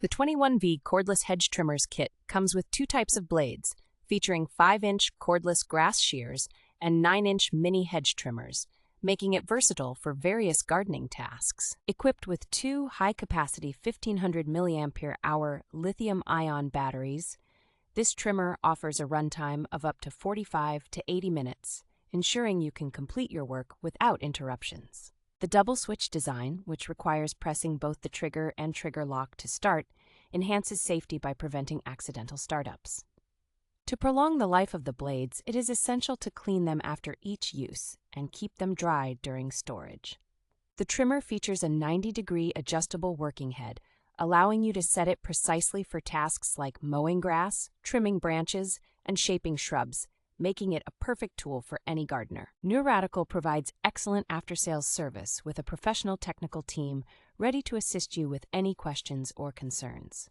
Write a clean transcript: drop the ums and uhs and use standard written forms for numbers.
The 21V Cordless Hedge Trimmers Kit comes with two types of blades, featuring 5-inch cordless grass shears and 9-inch mini hedge trimmers, making it versatile for various gardening tasks. Equipped with two high-capacity 1500 milliampere-hour lithium-ion batteries, this trimmer offers a runtime of up to 45 to 80 minutes, ensuring you can complete your work without interruptions. The double switch design, which requires pressing both the trigger and trigger lock to start, enhances safety by preventing accidental startups. To prolong the life of the blades, it is essential to clean them after each use and keep them dry during storage. The trimmer features a 90-degree adjustable working head, allowing you to set it precisely for tasks like mowing grass, trimming branches, and shaping shrubs, making it a perfect tool for any gardener. New Radical provides excellent after-sales service with a professional technical team ready to assist you with any questions or concerns.